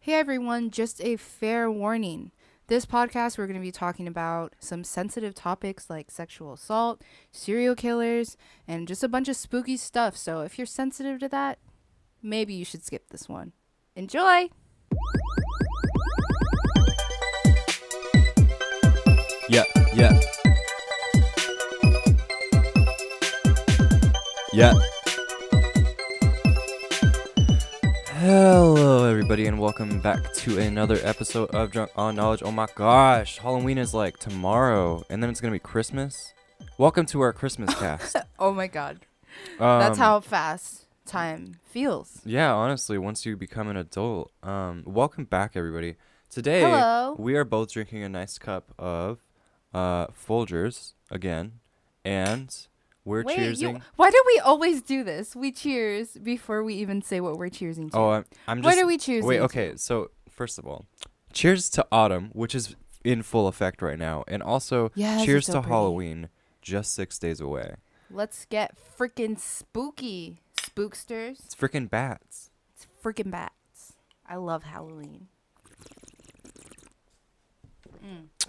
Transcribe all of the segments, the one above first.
Hey everyone, just a fair warning. This podcast, we're going to be talking about some sensitive topics like sexual assault, serial killers, and just a bunch of spooky stuff. So if you're sensitive to that, maybe you should skip this one. Enjoy! Yeah. Hello, everybody, and welcome back to another episode of Drunk on Knowledge. Oh my gosh, Halloween is like tomorrow, and then it's gonna be Christmas. Welcome to our Christmas cast. Oh my god. That's how fast time feels. Yeah, honestly, once you become an adult. Welcome back, everybody. Today, Hello. we are both drinking a nice cup of Folgers again, and we're cheersing. Why do we always do this? We cheers before we even say what we're cheersing to. Oh, I'm just. What are we cheersing Wait, to? okay. So first of all, cheers to autumn, which is in full effect right now, and also Yes, cheers it's so to pretty. Halloween, just 6 days away. Let's get freaking spooky, spooksters. It's freaking bats. It's freaking bats. I love Halloween.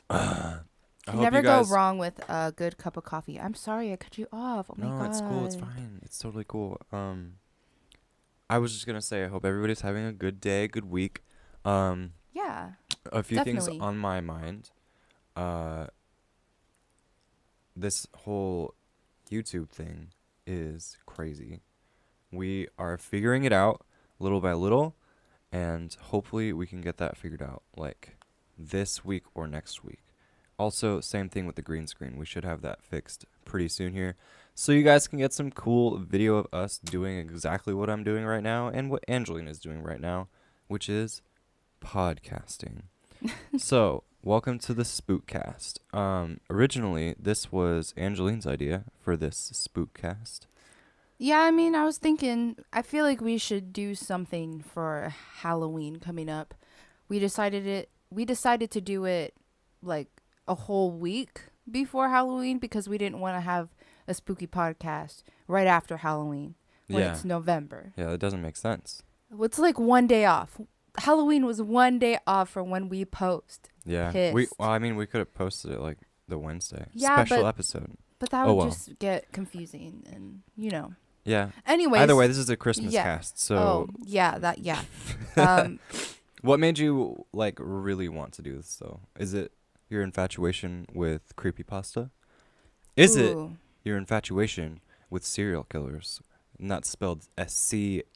I You hope never you guys. go wrong with a good cup of coffee. I'm sorry I cut you off. Oh my god. No, it's cool. It's fine. It's totally cool. I was just gonna say, I hope everybody's having a good day, good week. Yeah. A few things Definitely. on my mind. This whole YouTube thing is crazy. We are figuring it out little by little, and hopefully we can get that figured out like this week or next week. Also, same thing with the green screen. We should have that fixed pretty soon here, so you guys can get some cool video of us doing exactly what I'm doing right now and what Angeline is doing right now, which is podcasting. So, welcome to the Spook-cast. Originally, this was Angeline's idea for this Spook-cast. Yeah, I mean, I was thinking, I feel like we should do something for Halloween coming up. We decided to do it like a whole week before Halloween because we didn't want to have a spooky podcast right after Halloween when Yeah. it's November. Yeah, that doesn't make sense. It's like one day off. Halloween was one day off from when we post. Yeah. Pissed. We could have posted it like the Wednesday. Yeah, Special but- episode. But that Oh, would well. just get confusing and, Yeah. Anyways. Either way, this is a Christmas yeah. cast. So Oh, yeah. what made you like really want to do this though? Is it your infatuation with creepypasta? Is it Ooh. your infatuation with serial killers? And that's spelled Scereal,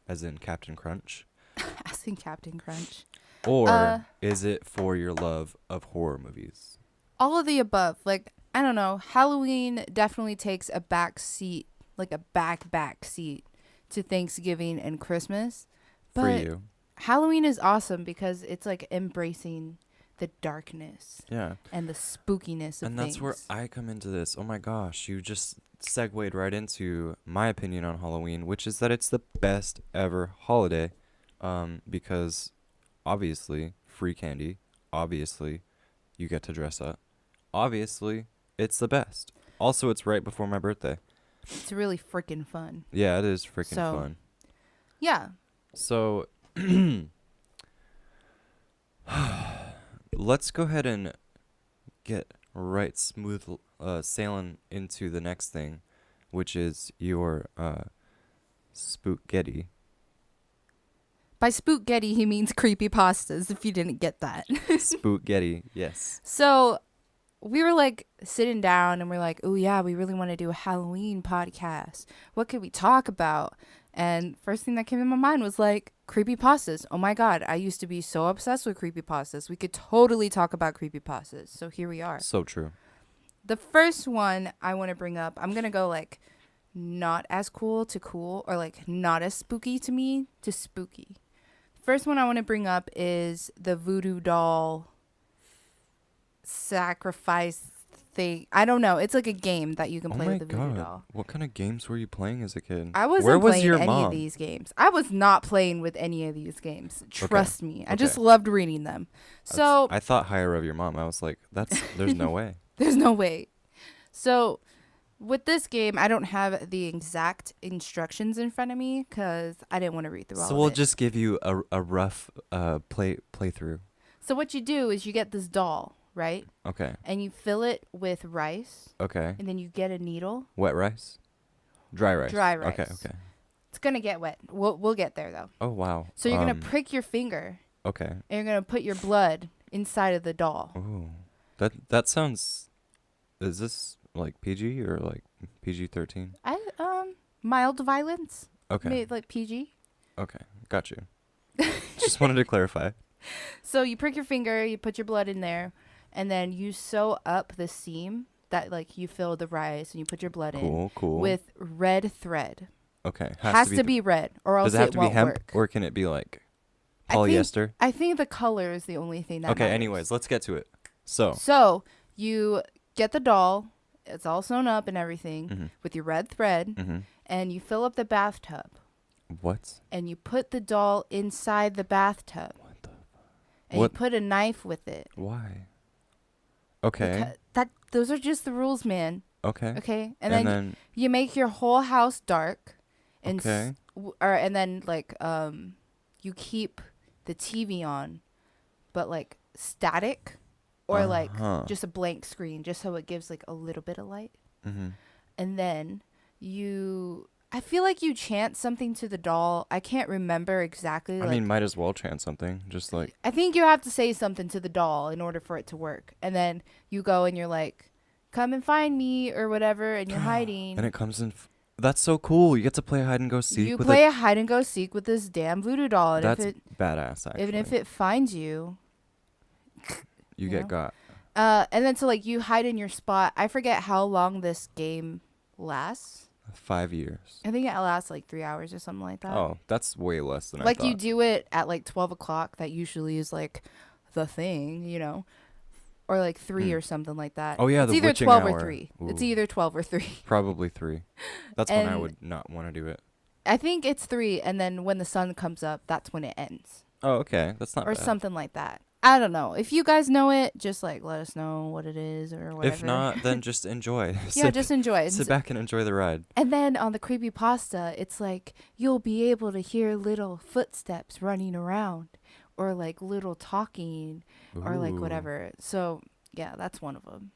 as in Captain Crunch. As in Captain Crunch. Or is it for your love of horror movies? All of the above. Like, I don't know. Halloween definitely takes a back seat, like a back seat to Thanksgiving and Christmas. For But you. Halloween is awesome because it's like embracing the darkness Yeah. and the spookiness of And things. that's where I come into this. Oh my gosh, you just segued right into my opinion on Halloween, which is that it's the best ever holiday. Because obviously, free candy. Obviously, you get to dress up. Obviously, it's the best. Also, it's right before my birthday. It's really freaking fun. Yeah, it is freaking So- fun. Yeah. So, let's go ahead and get right smooth sailing into the next thing, which is your Spook-getty. By Spook-getty, he means creepypastas, if you didn't get that. Spook-getty, yes. So we were like sitting down and we're like, oh yeah, we really want to do a Halloween podcast. What could we talk about? And first thing that came in my mind was like creepypastas. Oh my God, I used to be so obsessed with creepypastas. We could totally talk about creepypastas. So here we are. So true. The first one I want to bring up, I'm going to go like not as cool to cool or like not as spooky to me to spooky. First one I want to bring up is the voodoo doll sacrifice thing. I don't know. It's like a game that you can Oh play my with the voodoo god. doll. What kind of games were you playing as a kid? I wasn't Where was playing your any mom? of these games. I was not playing with any of these games. Trust me. I just Okay. loved reading them. So I thought higher of your mom. I was like, there's no way. there's no way. So with this game, I don't have the exact instructions in front of me because I didn't want to read through all So of we'll it. just give you a rough playthrough. So what you do is you get this doll, right? Okay. And you fill it with rice, Okay. and then you get a needle. Wet rice? Dry rice. Dry rice. Okay, okay. It's gonna get wet. We'll get there though. Oh wow. So you're gonna prick your finger, Okay. and you're gonna put your blood inside of the doll. Ooh. That sounds, is this like PG or like PG-13? Mild violence. Okay. Made like PG. Okay. Got you. Just wanted to clarify. So you prick your finger, you put your blood in there, and then you sew up the seam that like you fill the rice and you put your blood in Cool. with red thread. Okay. Has to be red, or else Does it have it to be won't hemp, work. or can it be like I think- polyester? I think the color is the only thing that Okay. matters. Anyways, let's get to it. So. So you get the doll, it's all sewn up and everything Mhm. with your red thread, Mhm. and you fill up the bathtub, What? and you put the doll inside the bathtub, What the? and What? you put a knife with it. Why? Okay. Those are just the rules, man. Okay. Okay, and And then then you make your whole house dark, and Okay. and then like you keep the TV on, but like static, or like Uh-huh. just a blank screen, just so it gives like a little bit of light. Mhm. And then I feel like you chant something to the doll. I can't remember exactly. I mean, might as well chant something. Just like I think you have to say something to the doll in order for it to work. And then you go and you're like, come and find me or whatever, and you're hiding. and it comes in. That's so cool. You get to play hide and go seek. You with play a hide and go seek with this damn voodoo doll. And That's if it, badass. Actually, even if it finds you, you you get know? got. and then so like you hide in your spot. I forget how long this game lasts. 5 years. I think it lasts like 3 hours or something like that. Oh, that's way less than I Like thought. you do it at like 12 o'clock. That usually is like the thing, or like 3 Hmm. or something like that. Oh, yeah, it's the either witching 12 hour. or 3. It's Ooh. either 12 or 3. Probably 3. That's when I And- would not want to do it. I think it's 3, and then when the sun comes up, that's when it ends, Oh, okay. That's not or bad. something like that. I don't know. If you guys know it, just like let us know what it is or whatever. If not, then just enjoy. Yeah, just enjoy it. Sit back and enjoy the ride. And then on the creepypasta, it's like you'll be able to hear little footsteps running around, or like little talking, or like Ooh, whatever. So yeah, that's one of them.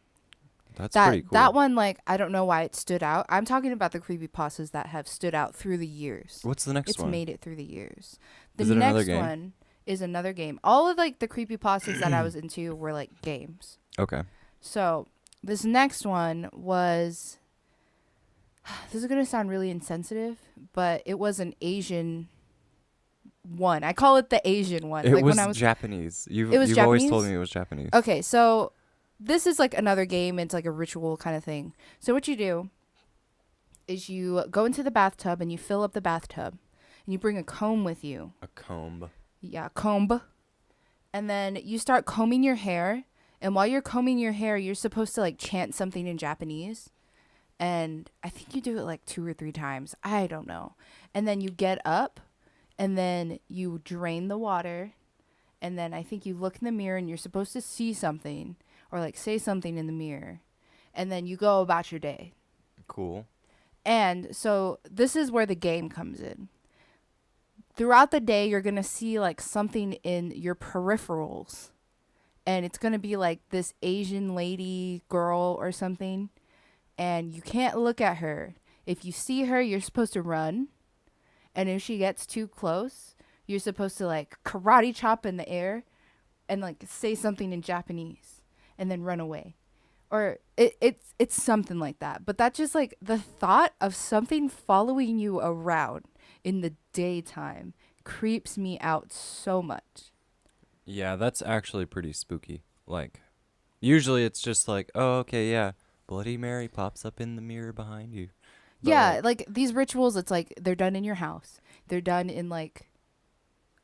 That's That pretty cool. that one, like, I don't know why it stood out. I'm talking about the creepypastas that have stood out through the years. What's the next It's one? made it through the years. The Is it another next game? one is another game. All of like the creepypastas that I was into were like games. Okay. So this next one was, this is gonna sound really insensitive, but it was an Asian one. I call it the Asian one. It like was when I was Japanese. It was you've always Japanese? told me it was Japanese. Okay, so this is like another game. It's like a ritual kind of thing. So what you do is you go into the bathtub and you fill up the bathtub, and you bring a comb with you. A comb. Yeah, comb. And then you start combing your hair. And while you're combing your hair, you're supposed to like chant something in Japanese. And I think you do it like 2 or 3 times. I don't know. And then you get up and then you drain the water. And then I think you look in the mirror and you're supposed to see something or like say something in the mirror. And then you go about your day. Cool. And so this is where the game comes in. Throughout the day, you're going to see like something in your peripherals. And it's going to be like this Asian lady girl or something. And you can't look at her. If you see her, you're supposed to run. And if she gets too close, you're supposed to like karate chop in the air and like say something in Japanese and then run away. Or it's something like that. But that's just like the thought of something following you around in the daytime creeps me out so much. Yeah, that's actually pretty spooky. Like, usually it's just like, oh, okay, yeah, Bloody Mary pops up in the mirror behind you. But Yeah, like these rituals, it's like they're done in your house. They're done in like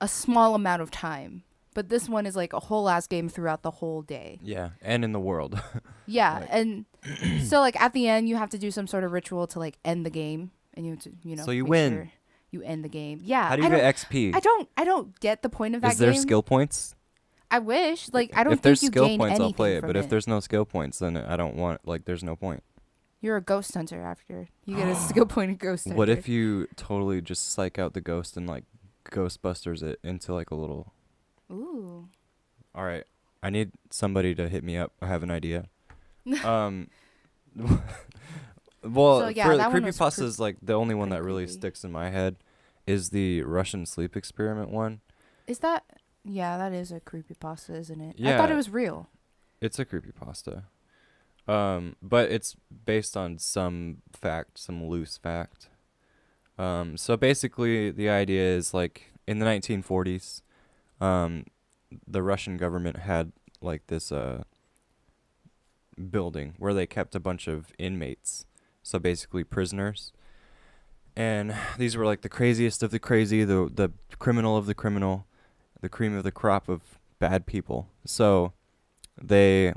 a small amount of time. But this one is like a whole ass game throughout the whole day. yeah, and in the world. Yeah, Like- and so like at the end you have to do some sort of ritual to like end the game, and you have to, So you make win. sure you end the game. Yeah. How do you I get don't, XP? I don't get the point of that Is there game. skill points? I wish. Like I don't If think there's you skill gain points, I'll anything play it. from But if there's no skill points, then I don't want. Like, there's no point. You're a ghost hunter after. You get a skill point of ghost hunter. What if you totally just psych out the ghost and like Ghostbusters it into like a little? Ooh. All right, I need somebody to hit me up. I have an idea. Um, So, well, yeah, for that one was creepypastas, like the only one pretty that really creepy. sticks in my head is the Russian sleep experiment one. Is that? Yeah, that is a creepypasta, isn't it? I thought it Yeah, was real. it's a creepypasta. But it's based on some fact, some loose fact. So basically, the idea is like in the 1940s, um, the Russian government had like this building where they kept a bunch of inmates, so basically prisoners. And these were like the craziest of the crazy, the criminal of the criminal, the cream of the crop of bad people. So they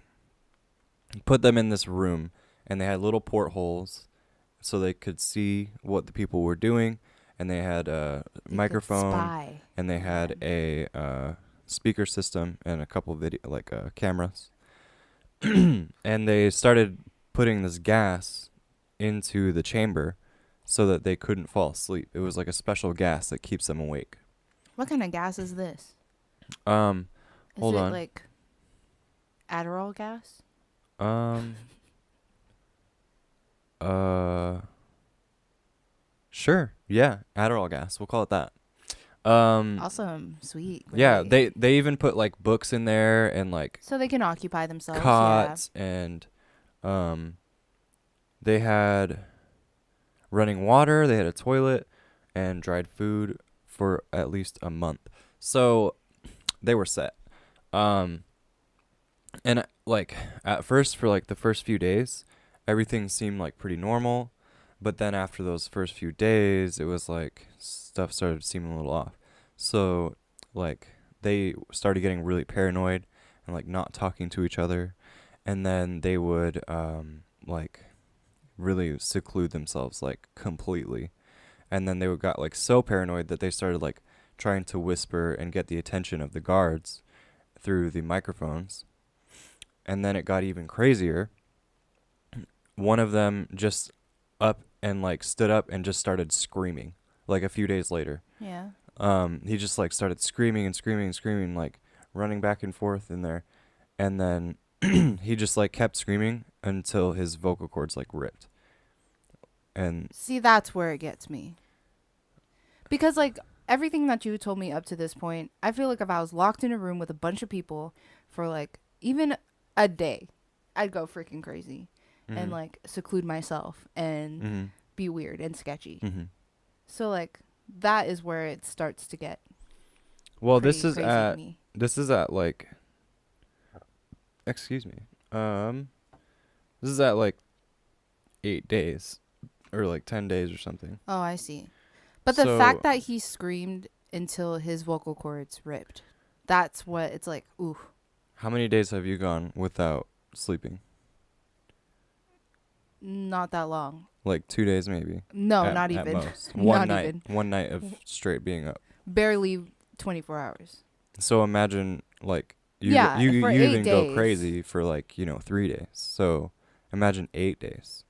put them in this room, and they had little portholes so they could see what the people were doing, and they had a They could microphone, spy and they on had them. a speaker system and a couple video cameras. And they started putting this gas into the chamber so that they couldn't fall asleep. It was like a special gas that keeps them awake. What kind of gas is this? Um, Is hold it on. like Adderall gas? Um, sure. Yeah, Adderall gas. We'll call it that. Awesome. Sweet. Yeah, Great. they even put like books in there and like So they can occupy themselves. Yeah. cots and um they had running water, they had a toilet and dried food for at least a month. So they were set. Um and like at first for like the first few days, everything seemed like pretty normal, but then after those first few days, it was like stuff started seeming a little off. So like they started getting really paranoid and like not talking to each other, and then they would like really seclude themselves like completely. And then they would got like so paranoid that they started like trying to whisper and get the attention of the guards through the microphones. And then it got even crazier. One of them just up and like stood up and just started screaming like a few days later. Yeah. He just like started screaming and screaming and screaming, like running back and forth in there. And then he just like kept screaming until his vocal cords like ripped. And See, that's where it gets me. Because, like, everything that you told me up to this point, I feel like if I was locked in a room with a bunch of people for, like, even a day, I'd go freaking crazy and, like, seclude myself and be weird and sketchy. So, like, that is where it starts to get well, pretty crazy to me. this is at like excuse me. This is at like 8 days or like 10 days or something. Oh, I see. But the fact that he screamed until his vocal cords ripped, that's what it's like, ooh. How many days have you gone without sleeping? Not that long. Like 2 days maybe. No, not At even. most. Not One night. even. One night of straight being up. Barely 24 hours. So imagine like you Yeah, you for you 8 even go days. crazy for like, 3 days. So imagine 8 days.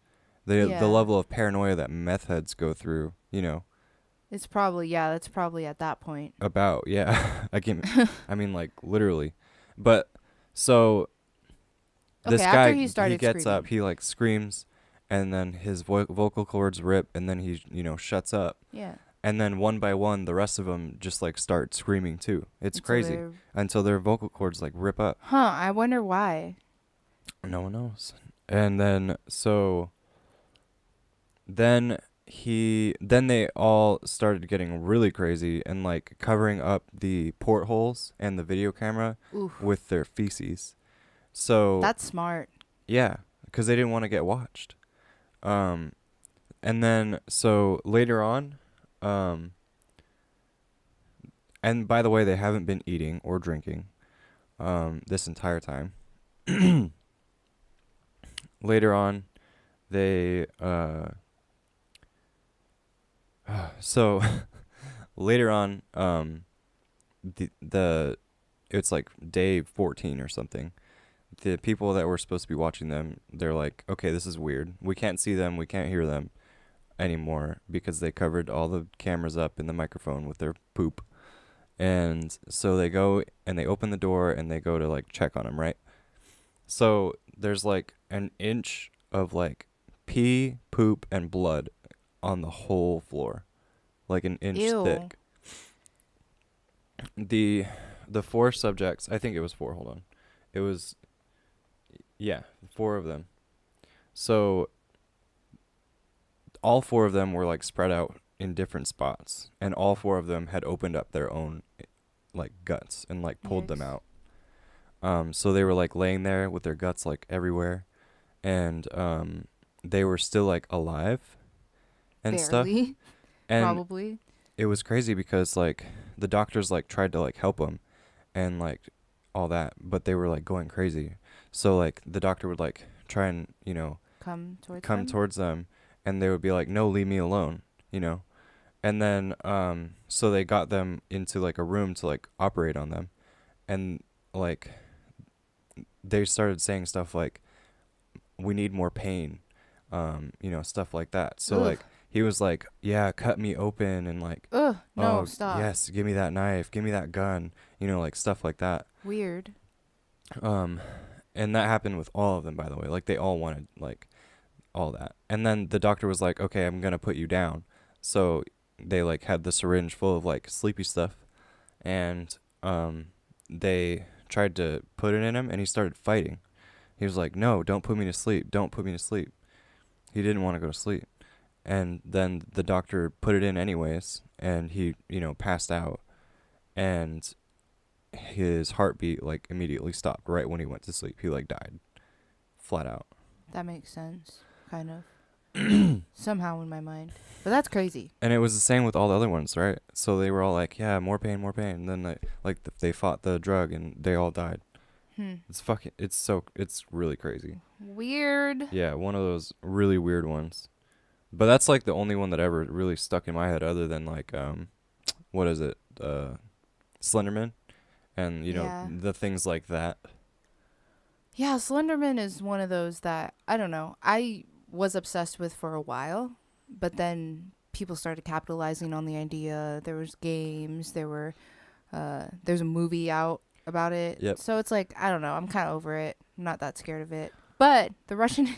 The Yeah. level of paranoia that meth heads go through, It's probably, yeah, that's probably at that point. about, yeah. I mean like literally. But so this Okay, guy after he started gets screaming. up, he like screams, and then his vocal cords rip, and then he shuts up. Yeah. And then one by one, the rest of them just like start screaming too. It's Until crazy they're- until their vocal cords like rip up. Huh, I wonder why. No one knows. And then then they all started getting really crazy and like covering up the portholes and the video camera Oof. with their feces. So That's smart. yeah, because they didn't want to get watched. And then so later on, and by the way, they haven't been eating or drinking this entire time. Later on, they so later on, the it's like day 14 or something. the people that were supposed to be watching them, they're like, okay, this is weird. We can't see them. We can't hear them anymore because they covered all the cameras up in the microphone with their poop. And so they go and they open the door and they go to like check on him, right? So there's like an inch of like pee, poop, and blood on the whole floor, like an inch Ew. thick. The four subjects, I think it was four. Hold on, it was four of them. So all four of them were like spread out in different spots, and all four of them had opened up their own like guts and like pulled them Yikes. out. So they were like laying there with their guts like everywhere, and they were still like alive and stuff. Barely. And Probably. it was crazy because like the doctors like tried to like help them and like all that, but they were like going crazy. So like the doctor would like try and Come towards come them. towards them, and they would be like, no, leave me alone, you know. And then so they got them into like a room to like operate on them, and like they started saying stuff like, we need more pain, stuff like that. So Ugh. like he was like, yeah, cut me open, and like, Ugh. No, oh stop. yes, give me that knife, give me that gun, like stuff like that. Weird. And that happened with all of them, by the way. Like they all wanted like all that. And then the doctor was like, okay, I'm gonna put you down. So they like had the syringe full of like sleepy stuff, and they tried to put it in him, and he started fighting. He was like, no, don't put me to sleep, don't put me to sleep. He didn't want to go to sleep. And then the doctor put it in anyways, and he passed out, and his heartbeat like immediately stopped right when he went to sleep. He like died flat out. That makes sense. Kind of. Somehow in my mind. But that's crazy. And it was the same with all the other ones, right? So they were all like, yeah, more pain, more pain. And then they fought the drug and they all died. It's really crazy. Weird. Yeah, one of those really weird ones. But that's like the only one that ever really stuck in my head, other than like what is it? Slenderman, and Yeah. the things like that. Yeah, Slenderman is one of those that, I don't know, I was obsessed with for a while, but then people started capitalizing on the idea. There was games, there's a movie out about it. Yep. So it's like, I don't know, I'm kind of over it. I'm not that scared of it. But the Russian,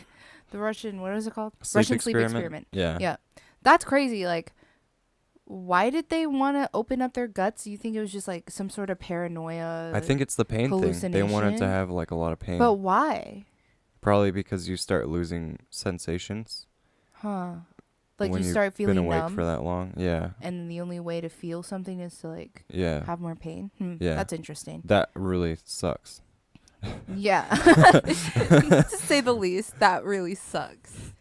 what is it called? Russian sleep experiment. Yeah. Yeah. That's crazy. Like, why did they want to open up their guts? You think it was just like some sort of paranoia? I think it's the pain thing. They wanted to hallucination? have like a lot of pain. But why? Probably because you start losing sensations. Huh. Like when you you've start been feeling awake numb, for that long. Yeah. and then the only way to feel something is to like Yeah. have more pain. Yeah. That's interesting. That really sucks. Yeah. To say the least, that really sucks.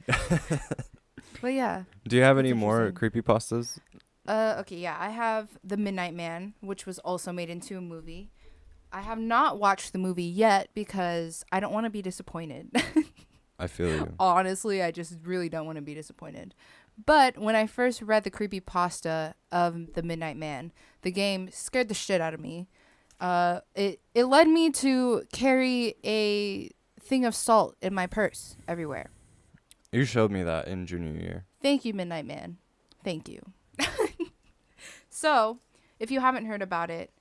But yeah. Do you have That's any more interesting. creepypastas? Okay, yeah, I have The Midnight Man, which was also made into a movie. I have not watched the movie yet because I don't want to be disappointed. I feel you. Honestly, I just really don't want to be disappointed. But when I first read the creepypasta of The Midnight Man, the game scared the shit out of me. It led me to carry a thing of salt in my purse everywhere. You showed me that in junior year. Thank you, Midnight Man. Thank you. So, if you haven't heard about it,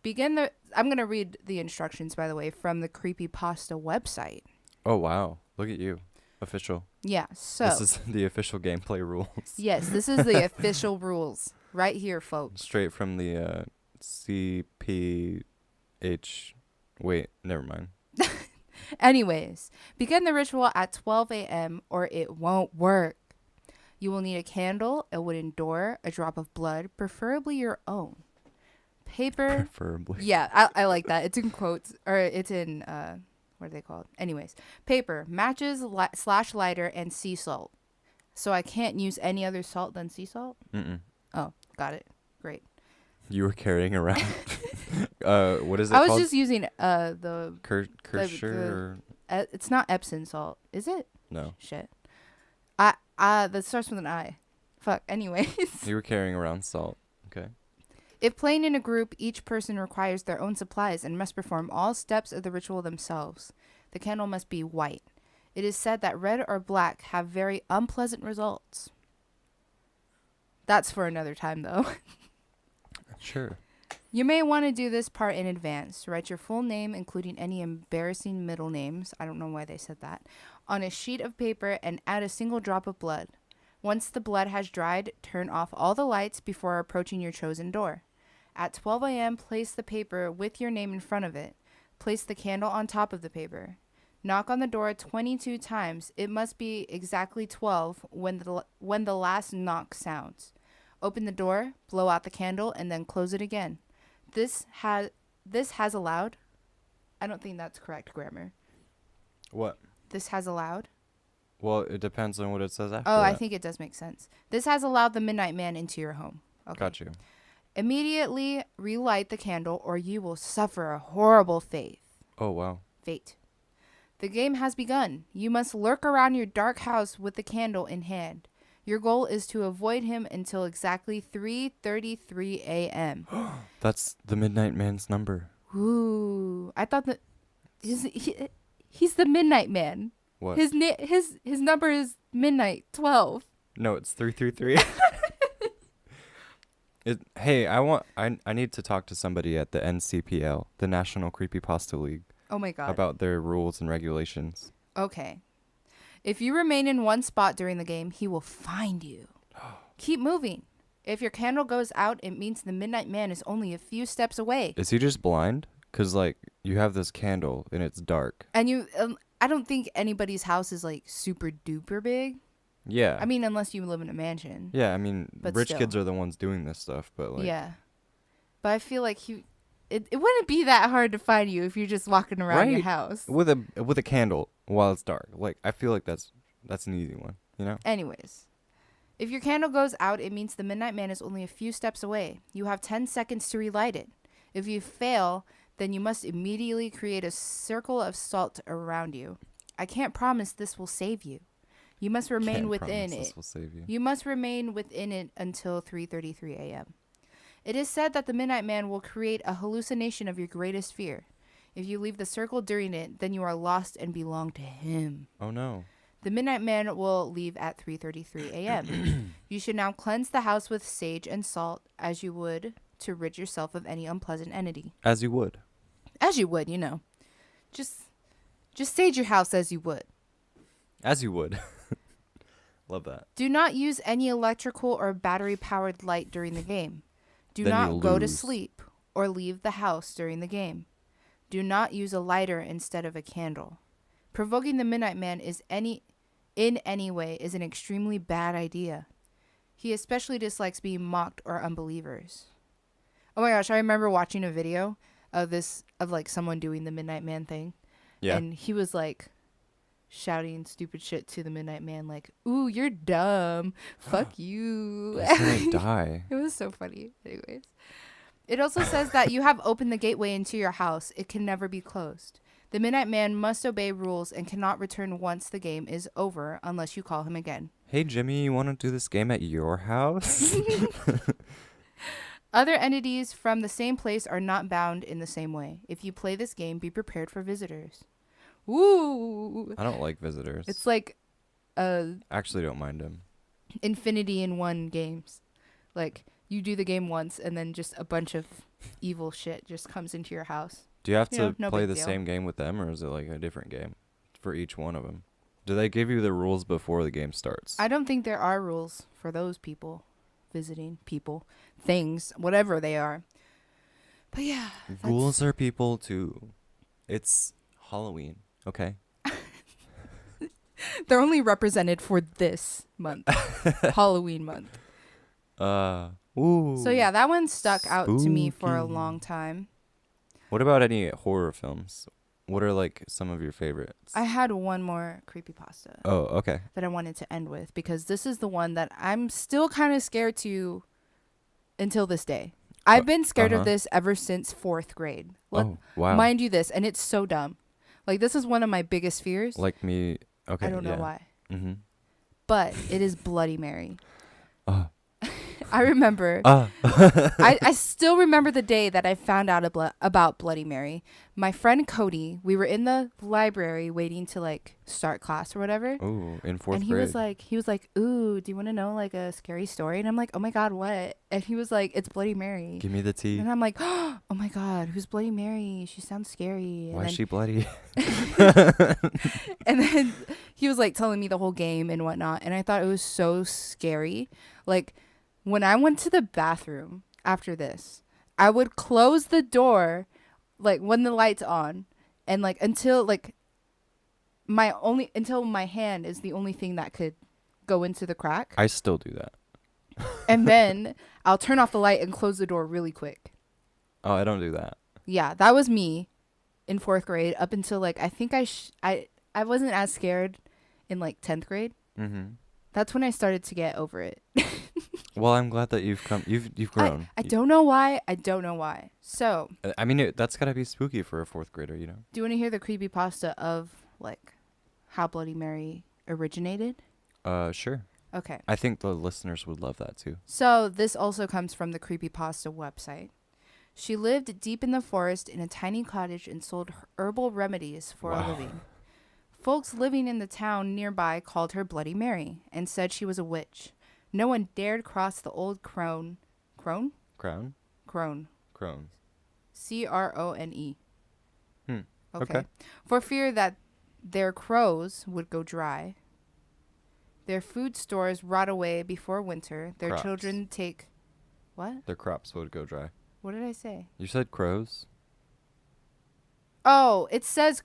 I'm going to read the instructions, by the way, from the creepypasta website. Oh, wow. Look at you. Official. Yeah, so. This is the official gameplay rules. Yes, this is the official rules right here, folks. Straight from the CPH. Wait, never mind. Anyways, begin the ritual at 12 a.m. or it won't work. You will need a candle, a wooden door, a drop of blood, preferably your own. Paper. Preferably. Yeah, I like that. It's in quotes, or it's in, what are they called? Anyways, paper, matches, slash lighter, and sea salt. So I can't use any other salt than sea salt? Mm-mm. Oh, got it. Great. You were carrying around. What is it I was called? just using the Kersher. it's not Epsom salt, is it? No. Shit. That starts with an I. Fuck. Anyways, You were carrying around salt. Okay. If playing in a group, each person requires their own supplies and must perform all steps of the ritual themselves. The candle must be white. It is said that red or black have very unpleasant results. That's for another time, though. Sure. You may want to do this part in advance. Write your full name, including any embarrassing middle names, I don't know why they said that, on a sheet of paper and add a single drop of blood. Once the blood has dried, turn off all the lights before approaching your chosen door. At 12 a.m., place the paper with your name in front of it. Place the candle on top of the paper. Knock on the door 22 times. It must be exactly 12 when the last knock sounds. Open the door, blow out the candle, and then close it again. This has allowed. I don't think that's correct grammar. What? This has allowed. Well, it depends on what it says after Oh, that. I think it does make sense. This has allowed the Midnight Man into your home. Okay. Got you. Immediately relight the candle or you will suffer a horrible fate. Oh, wow. The game has begun. You must lurk around your dark house with the candle in hand. Your goal is to avoid him until exactly 3:33 a.m. That's the Midnight Man's number. Ooh, I thought that he's the Midnight Man. What? His number is midnight 12. No, it's 333. Hey, I need to talk to somebody at the NCPL, the National Creepypasta League, Oh my god. about their rules and regulations. Okay. If you remain in one spot during the game, he will find you. Keep moving. If your candle goes out, it means the Midnight Man is only a few steps away. Is he just blind? Because, like, you have this candle and it's dark. And I don't think anybody's house is like super duper big. Yeah. I mean, unless you live in a mansion. Yeah, I mean, But rich still. kids are the ones doing this stuff, but, like... Yeah. But I feel like it wouldn't be that hard to find you if you're just walking around your Right. house. With a candle while it's dark. Like, I feel like that's an easy one, you know? Anyways, if your candle goes out, it means the Midnight Man is only a few steps away. You have 10 seconds to relight it. If you fail, then you must immediately create a circle of salt around you. I can't promise this will save you. You must remain Can't within promise it. this will save you. You must remain within it until 3:33 a.m. It is said that the Midnight Man will create a hallucination of your greatest fear. If you leave the circle during it, then you are lost and belong to him. Oh, no. The Midnight Man will leave at 3:33 a.m. You should now cleanse the house with sage and salt as you would to rid yourself of any unpleasant entity. As you would. As you would, Just sage your house as you would. As you would. Love that. Do not use any electrical or battery-powered light during the game. Do Then not you'll go to lose. sleep or leave the house during the game. Do not use a lighter instead of a candle. Provoking the Midnight Man in any way is an extremely bad idea. He especially dislikes being mocked or unbelievers. Oh my gosh, I remember watching a video of like someone doing the Midnight Man thing. Yeah. And he was like shouting stupid shit to the Midnight Man like, "Ooh, you're dumb. Fuck you." He's gonna die. It was so funny. Anyways. It also says that you have opened the gateway into your house. It can never be closed. The Midnight Man must obey rules and cannot return once the game is over unless you call him again. Hey, Jimmy, you want to do this game at your house? Other entities from the same place are not bound in the same way. If you play this game, be prepared for visitors. Ooh. I don't like visitors. It's like Actually don't mind them. Infinity in One games. Like, you do the game once and then just a bunch of evil shit just comes into your house. Do you have You know, to no play big the deal. same game with them, or is it like a different game for each one of them? Do they give you the rules before the game starts? I don't think there are rules for those people, visiting people, things, whatever they are. But yeah. Rules are people too. It's Halloween, okay? They're only represented for this month. Halloween month. Ooh. So yeah, that one stuck out to me for a Spooky. long time. What about any horror films? What are like some of your favorites? I had one more creepypasta Oh, okay. that I wanted to end with because this is the one that I'm still kind of scared to until this day. I've been scared of this ever since 4th grade. Oh, wow. Mind you this, and it's so dumb. Like, this is one of my biggest fears. Like me. Okay. I don't know yeah. why. Mm-hmm. But it is Bloody Mary. Oh. I remember. Ah. I still remember the day that I found out about Bloody Mary. My friend Cody, we were in the library waiting to like start class or whatever. Ooh, in fourth And he grade. was like, "Ooh, do you want to know like a scary story?" And I'm like, "Oh my God, what?" And he was like, "It's Bloody Mary." Give me the tea. And I'm like, "Oh my God, who's Bloody Mary? She sounds scary." Why is she bloody? And then he was like telling me the whole game and whatnot. And I thought it was so scary. Like when I went to the bathroom after this, I would close the door like when the light's on and like until my hand is the only thing that could go into the crack. I still do that. And then I'll turn off the light and close the door really quick. Oh, I don't do that. Yeah, that was me in 4th grade up until like I think I wasn't as scared in like 10th grade. Mm-hmm. That's when I started to get over it. Well, I'm glad that you've grown. I don't know why. I don't know why. So, I mean, that's gotta be spooky for a fourth grader, you know. do you want to hear the creepypasta of like how Bloody Mary originated? Sure. Okay. I think the listeners would love that too. So, this also comes from the creepypasta website. She lived deep in the forest in a tiny cottage and sold herbal remedies for a living. Folks living in the town nearby called her Bloody Mary and said she was a witch. No one dared cross the old crone. Crown? Crone. Crones. Crone. Hmm. Okay. For fear that their crows would go dry. Their food stores rot away before winter. Their Crops. children take... What? Their crops would go dry. What did I say? You said crows? Oh, it says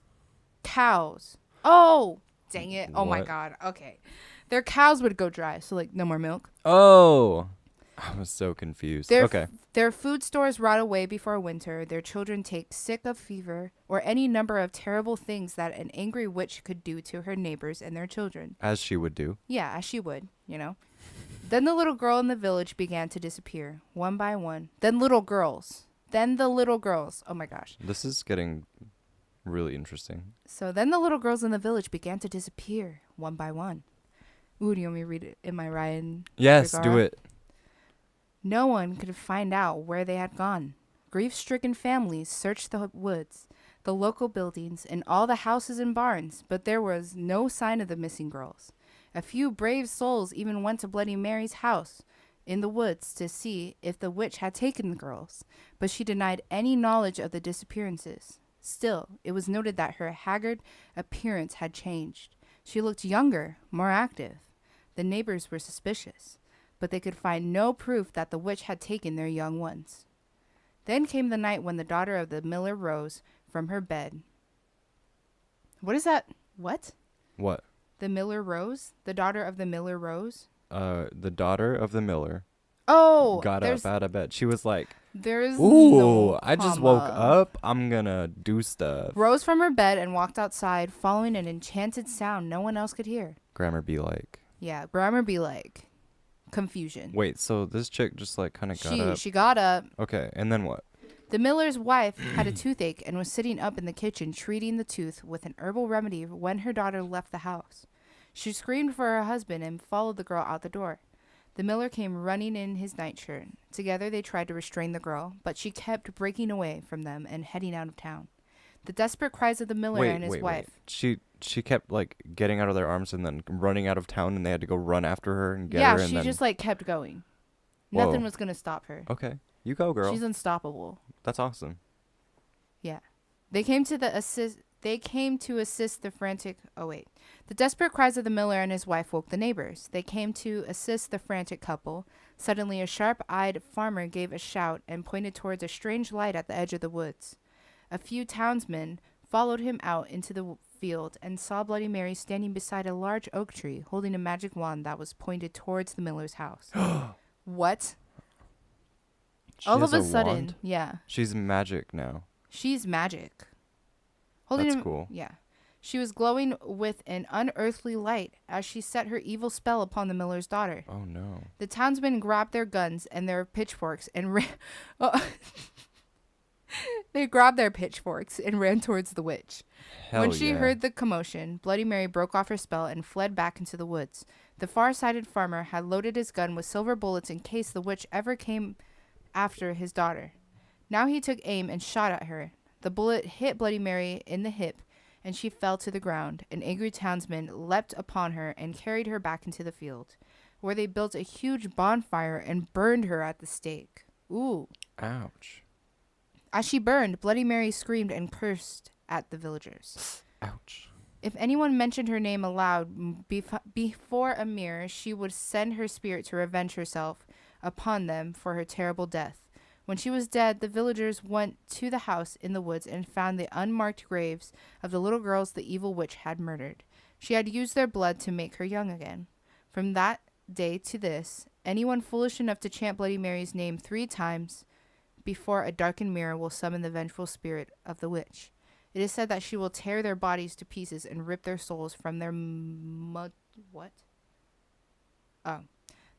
cows. Oh, dang it. Oh, my What? God. Okay. Their cows would go dry, so, like, no more milk. Oh! I was so confused. Okay. Their food stores rot away before winter. Their children take sick of fever or any number of terrible things that an angry witch could do to her neighbors and their children. As she would do. Yeah, as she would, you know. Then the little girl in the village began to disappear, one by one. Then the little girls. Oh, my gosh. This is getting really interesting. So then the little girls in the village began to disappear, one by one. Ooh, do you want me to read it in my Ryan? Yes, Vergara? do it. No one could find out where they had gone. Grief-stricken families searched the woods, the local buildings, and all the houses and barns, but there was no sign of the missing girls. A few brave souls even went to Bloody Mary's house in the woods to see if the witch had taken the girls, but she denied any knowledge of the disappearances. Still, it was noted that her haggard appearance had changed. She looked younger, more active. The neighbors were suspicious, but they could find no proof that the witch had taken their young ones. Then came the night when the daughter of the miller rose from her bed. What is that? What? What? The miller rose? The daughter of the miller rose? The daughter of the miller Oh! got up out of bed. She was like, There's ooh, no I just woke comma. up. I'm gonna do stuff. Rose from her bed and walked outside, following an enchanted sound no one else could hear. Grammar be like. Yeah, grammar be like confusion. Wait, so this chick just like kind of got up. She got up. Okay, and then what? The miller's wife had a toothache and was sitting up in the kitchen treating the tooth with an herbal remedy when her daughter left the house. She screamed for her husband and followed the girl out the door. The miller came running in his nightshirt. Together they tried to restrain the girl, but she kept breaking away from them and heading out of town. The desperate cries of the miller and his wife. She kept like getting out of their arms and then running out of town, and they had to go run after her and get her. Yeah, and she then... just like kept going. Whoa. Nothing was gonna stop her. Okay, you go, girl. She's unstoppable. That's awesome. Yeah. They came to assist the frantic... Oh, wait. The desperate cries of the miller and his wife woke the neighbors. They came to assist the frantic couple. Suddenly, a sharp-eyed farmer gave a shout and pointed towards a strange light at the edge of the woods. A few townsmen followed him out into the field and saw Bloody Mary standing beside a large oak tree, holding a magic wand that was pointed towards the miller's house. What? She All has of a a sudden, wand? yeah. She's magic now. She's magic. That's cool. Yeah. She was glowing with an unearthly light as she set her evil spell upon the miller's daughter. Oh no. The townsmen grabbed their guns and their pitchforks and ran. They grabbed their pitchforks and ran towards the witch. Hell When she yeah. heard the commotion, Bloody Mary broke off her spell and fled back into the woods. The far-sighted farmer had loaded his gun with silver bullets in case the witch ever came after his daughter. Now he took aim and shot at her. The bullet hit Bloody Mary in the hip, and she fell to the ground. An angry townsman leapt upon her and carried her back into the field, where they built a huge bonfire and burned her at the stake. Ooh. Ouch. As she burned, Bloody Mary screamed and cursed at the villagers. Ouch. If anyone mentioned her name aloud before a mirror, she would send her spirit to revenge herself upon them for her terrible death. When she was dead, the villagers went to the house in the woods and found the unmarked graves of the little girls the evil witch had murdered. She had used their blood to make her young again. From that day to this, anyone foolish enough to chant Bloody Mary's name 3 times before a darkened mirror will summon the vengeful spirit of the witch. It is said that she will tear their bodies to pieces and rip their souls from their what? Oh.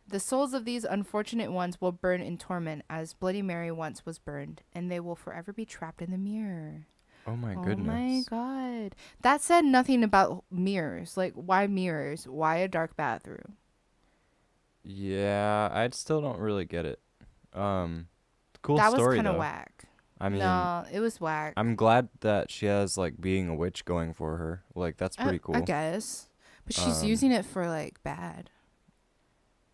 The souls of these unfortunate ones will burn in torment as Bloody Mary once was burned, and they will forever be trapped in the mirror. Oh my Oh goodness. my god. That said nothing about mirrors. Like, why mirrors? Why a dark bathroom? Yeah, I still don't really get it. Cool That was story kind of though. whack. I mean, No, it was whack. I'm glad that she has like being a witch going for her. Like that's pretty cool. I guess. But she's Um, using it for, like, bad.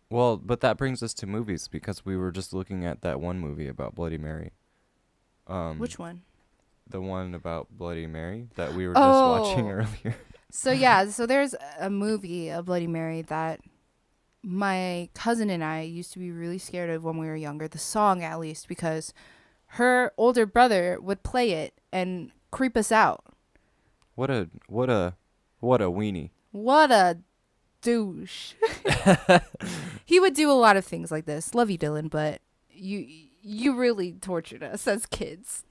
Well, but that brings us to movies because we were just looking at that one movie about Bloody Mary. Which one? The one about Bloody Mary that we were Oh. just watching earlier. So, yeah, so there's a movie, a Bloody Mary, that my cousin and I used to be really scared of when we were younger. The song, at least, because her older brother would play it and creep us out. What a weenie. What a douche. He would do a lot of things like this. Love you, Dylan, but you really tortured us as kids.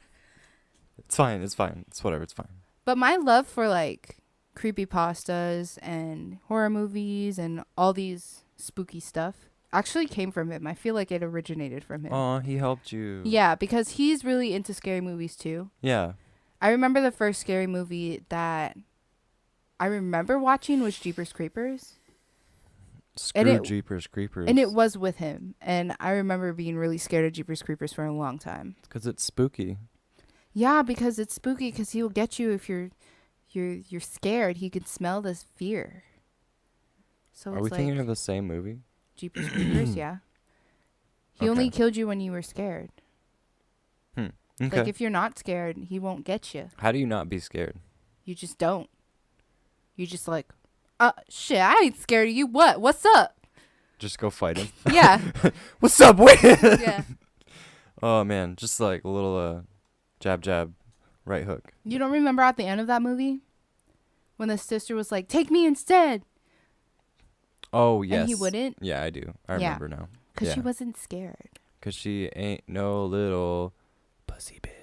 It's fine. It's whatever. It's fine. But my love for, like, creepypastas and horror movies and all these spooky stuff actually came from him. I feel like it originated from him. Aw, he helped you. Yeah, because he's really into scary movies too. Yeah. I remember the first scary movie that I remember watching was Jeepers Creepers. Screw Jeepers Creepers. And it was with him. And I remember being really scared of Jeepers Creepers for a long time. Because it's spooky. Yeah, because it's spooky because he will get you if you're scared. He can smell this fear. So Are it's we like thinking of the same movie? Jeepers Creepers, yeah. He only killed you when you were scared. Okay. Like, if you're not scared, he won't get you. How do you not be scared? You just don't. You just like, shit, I ain't scared of you. What? What's up? Just go fight him. Yeah. What's up, wait? Yeah. Oh, man. Just like a little jab, jab, right hook. You don't remember at the end of that movie? When the sister was like, take me instead. Oh, yes. And he wouldn't? Yeah, I do. I Yeah. remember now. Because she Yeah. wasn't scared. Because she ain't no little pussy bitch.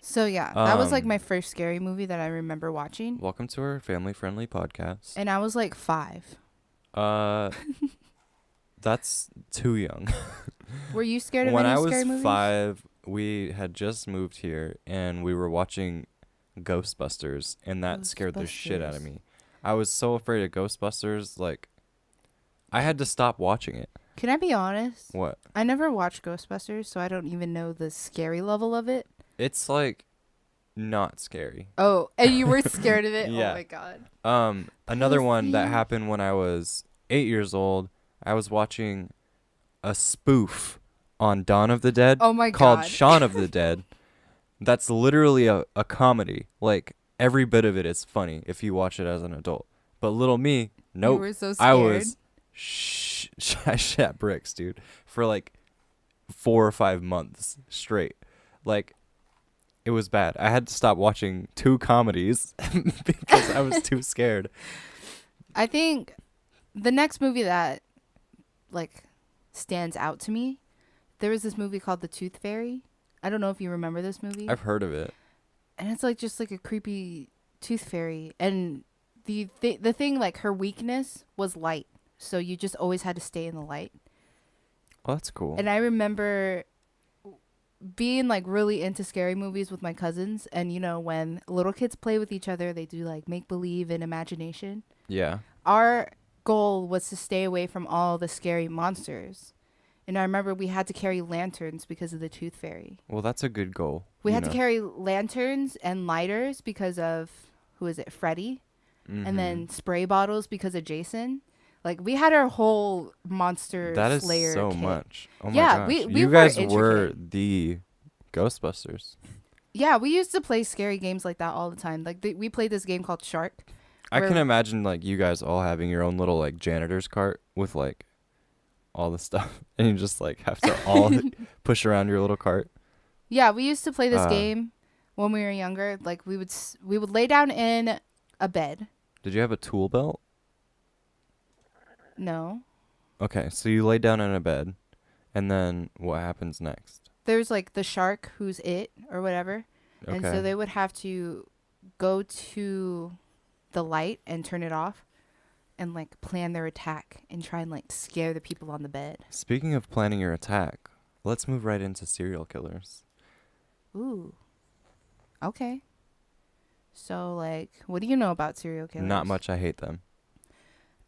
So, yeah. That was like Um, my first scary movie that I remember watching. Welcome to our family-friendly podcast. And I was like 5. That's too young. Were you scared of When any I was scary movies? 5, we had just moved here, and we were watching Ghostbusters, and that scared the shit out of Ghostbusters. me. I was so afraid of Ghostbusters, like, I had to stop watching it. Can I be honest? What? I never watched Ghostbusters, so I don't even know the scary level of it. It's, like, not scary. Oh, and you were scared of it? Yeah. Oh, my God. Another one that Pussy. happened when I was 8 years old, I was watching a spoof on Dawn of the Dead Oh, my called God. Shaun of the Dead. That's literally a comedy. Like, every bit of it is funny if you watch it as an adult. But little me, nope. You were so scared. I was I shat bricks, dude, for like 4 or 5 months straight. Like, it was bad. I had to stop watching 2 comedies because I was too scared. I think the next movie that, like, stands out to me, there was this movie called The Tooth Fairy. I don't know if you remember this movie. I've heard of it. And it's like just like a creepy tooth fairy. And the thing, like, her weakness was light. So you just always had to stay in the light. Well, that's cool. And I remember being, like, really into scary movies with my cousins. And, you know, when little kids play with each other, they do, like, make-believe and imagination. Yeah. Our goal was to stay away from all the scary monsters. And I remember we had to carry lanterns because of the tooth fairy. Well, that's a good goal. We you had to know. carry lanterns and lighters because of, who is it, Freddy? And then spray bottles because of Jason. Like, we had our whole monster That is slayer so kit. much. Oh my Yeah, gosh. we You were guys intricate. were the Ghostbusters. Yeah, we used to play scary games like that all the time. Like, we played this game called Shark. I can where- imagine like you guys all having your own little like janitor's cart with like all the stuff, and you just like have to all push around your little cart. Yeah, we used to play this Uh, game when we were younger. Like, we would lay down in a bed. Did you have a tool belt? No. Okay, so you lay down in a bed, and then what happens next? There's like the shark who's it or whatever. Okay. And so they would have to go to the light and turn it off and like plan their attack and try and like scare the people on the bed. Speaking of planning your attack, let's move right into serial killers. Ooh. Okay. So like, what do you know about serial killers? Not much. I hate them.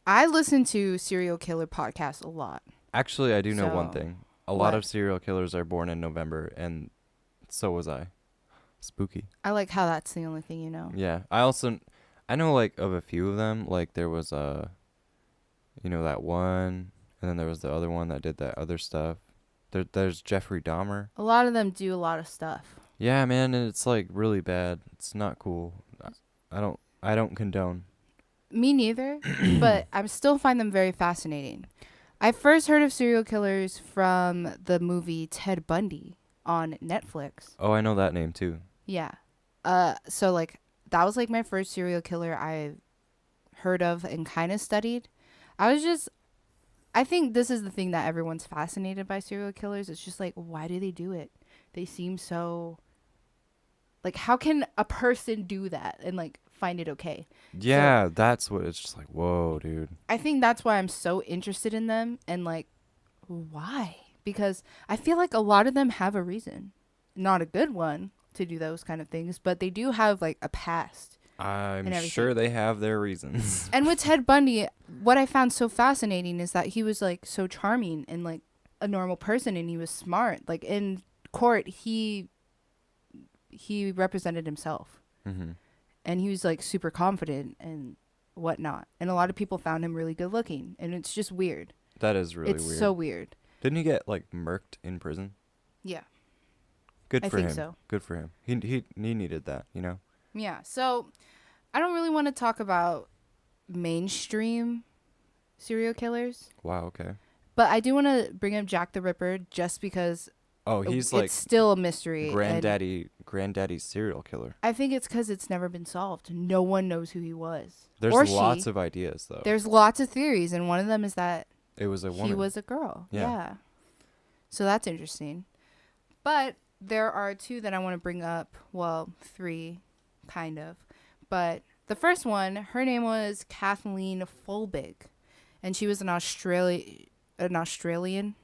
I listen to serial killer podcasts a lot. Actually, I do know one So, thing. A lot what? of serial killers are born in November, and so was I. Spooky. I like how that's the only thing you know. Yeah. I know like of a few of them. Like there was that one, and then there was the other one that did that other stuff. There's Jeffrey Dahmer. A lot of them do a lot of stuff. Yeah, man, and it's like really bad. It's not cool. I don't condone. Me neither, but I still find them very fascinating. I first heard of serial killers from the movie Ted Bundy on Netflix. Oh, I know that name too. Yeah. So like that was like my first serial killer I heard of and kind of studied. I think this is the thing that everyone's fascinated by serial killers. It's just like, why do they do it? They seem so like, how can a person do that and like find it okay? Yeah, that's what it's just like, whoa, dude. I think that's why I'm so interested in them and like, why? Because I feel like a lot of them have a reason. Not a good one to do those kind of things, but they do have like a past. I'm everything. sure they have their reasons. And with Ted Bundy, what I found so fascinating is that he was like so charming and like a normal person, and he was smart. Like in court, he represented himself, Mm-hmm. and he was like super confident and whatnot. And a lot of people found him really good looking, and it's just weird. That is really It's weird. so weird. Didn't he get like murked in prison? Yeah. Good I for think him. so. Good for him. He needed that, you know. Yeah. So I don't really want to talk about mainstream serial killers, Wow. Okay. but I do want to bring up Jack the Ripper just because Oh, he's like it's still a mystery. and granddaddy's serial killer. I think it's because it's never been solved. No one knows who he was. There's or lots she. of ideas though. There's lots of theories, and one of them is that It was a woman. he was a girl. Yeah. Yeah. So that's interesting. But there are two that I want to bring up. Well, three, kind of. But the first one, her name was Kathleen Folbig, and she was an Australian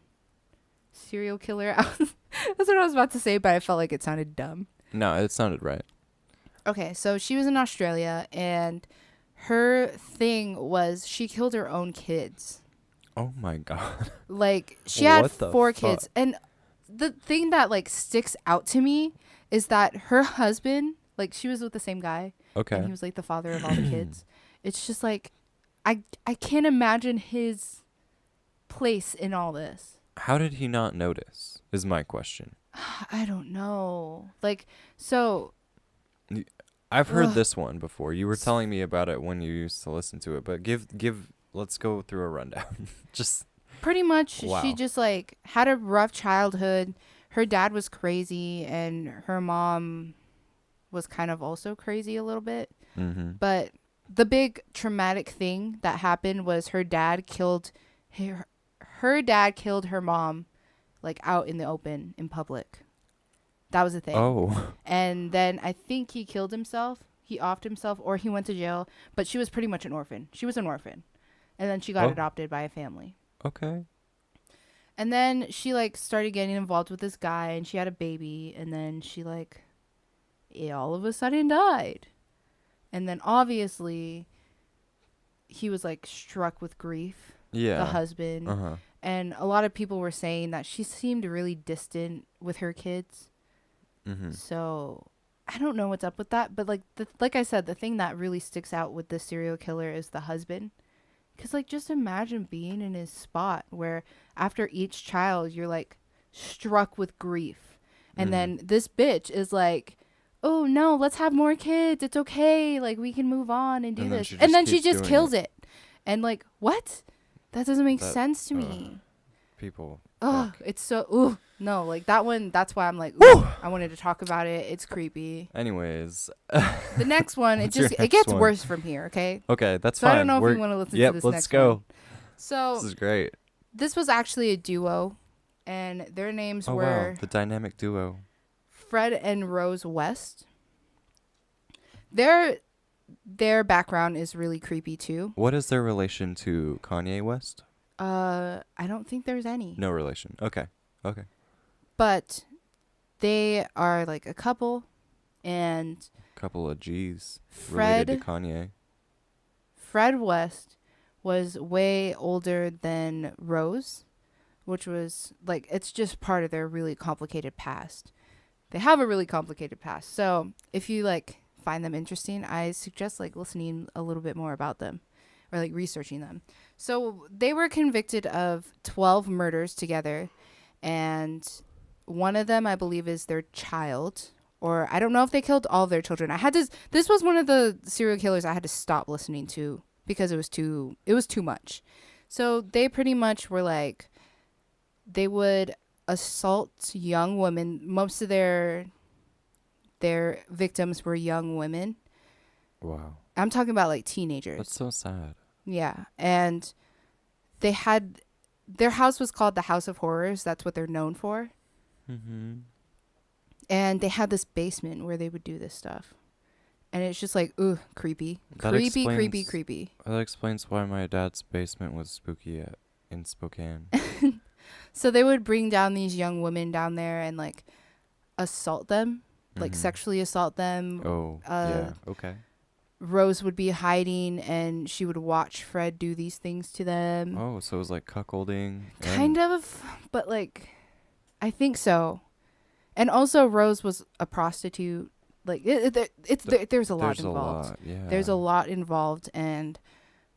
serial killer. That's what I was about to say, but I felt like it sounded dumb. No, it sounded right. Okay, so she was in Australia, and her thing was she killed her own kids. Oh my god. Like, she had What the 4 fuck? kids. And the thing that, like, sticks out to me is that her husband, like, she was with the same guy. Okay. And he was, like, the father of all the kids. It's just, like, I can't imagine his place in all this. How did he not notice? Is my question. I don't know. Like, so... I've heard Ugh. this one before. You were telling me about it when you used to listen to it, but let's go through a rundown. Just Pretty much, Wow. she just, like, had a rough childhood. Her dad was crazy, and her mom was kind of also crazy a little bit. mm-hmm. But the big traumatic thing that happened was her dad killed her mom, like, out in the open in public. That was the thing. Oh. And then I think he killed himself. He offed himself, or he went to jail. But she was pretty much an orphan. She was an orphan. And then she got Oh. adopted by a family. Okay. And then she, like, started getting involved with this guy, and she had a baby. And then she, like, all of a sudden died. And then obviously he was like struck with grief, the Yeah. husband. Uh-huh. And a lot of people were saying that she seemed really distant with her kids. Mhm. So I don't know what's up with that, but like I said, the thing that really sticks out with this serial killer is the husband. Cuz like just imagine being in his spot where after each child you're like struck with grief. And Mhm. then this bitch is like, "Oh no, let's have more kids. It's okay. Like we can move on and do And then this." she And just then she keeps just doing kills it. it. And like, what? That doesn't make That sense to ugh, me. people. Oh, Fuck. it's so no, like that one. That's why I'm like, Woo! I wanted to talk about it. It's creepy. Anyways, The next one, what's your it next gets one? worse from here. Okay, Okay, that's so I don't fine. know if We're you want to listen to Yep, this let's next go. one. This So is great. this was actually a duo, and their names Oh wow, were the dynamic duo. Fred and Rose West. Their background is really creepy too. What is their relation to Kanye West? I don't think there's any, No relation. Okay. Okay. but they are like a couple, and Couple of G's related to Fred Kanye. Fred West was way older than Rose, which was like it's just part of their really complicated past. They have a really complicated past. So, if you like find them interesting, I suggest like listening a little bit more about them or like researching them. So, they were convicted of 12 murders together, and one of them I believe is their child, or I don't know if they killed all of their children. This was one of the serial killers I had to stop listening to because it was too much. So they pretty much were like they would assault young women. Most of their victims were young women. Wow. I'm talking about like teenagers. That's so sad. Yeah. And they had their house was called the House of Horrors. That's what they're known for. Mm-hmm. And they had this basement where they would do this stuff. And it's just like, ooh, creepy. That Creepy, explains- creepy, creepy. That explains why my dad's basement was spooky in Spokane. So they would bring down these young women down there and like assault them, like Mhm. sexually assault them. Oh, yeah. Okay. Rose would be hiding and she would watch Fred do these things to them. Oh, so it was like cuckolding. Kind of, but like, I think so. And also, Rose was a prostitute. Like, there's a lot There's involved. a lot, yeah. There's a lot involved, and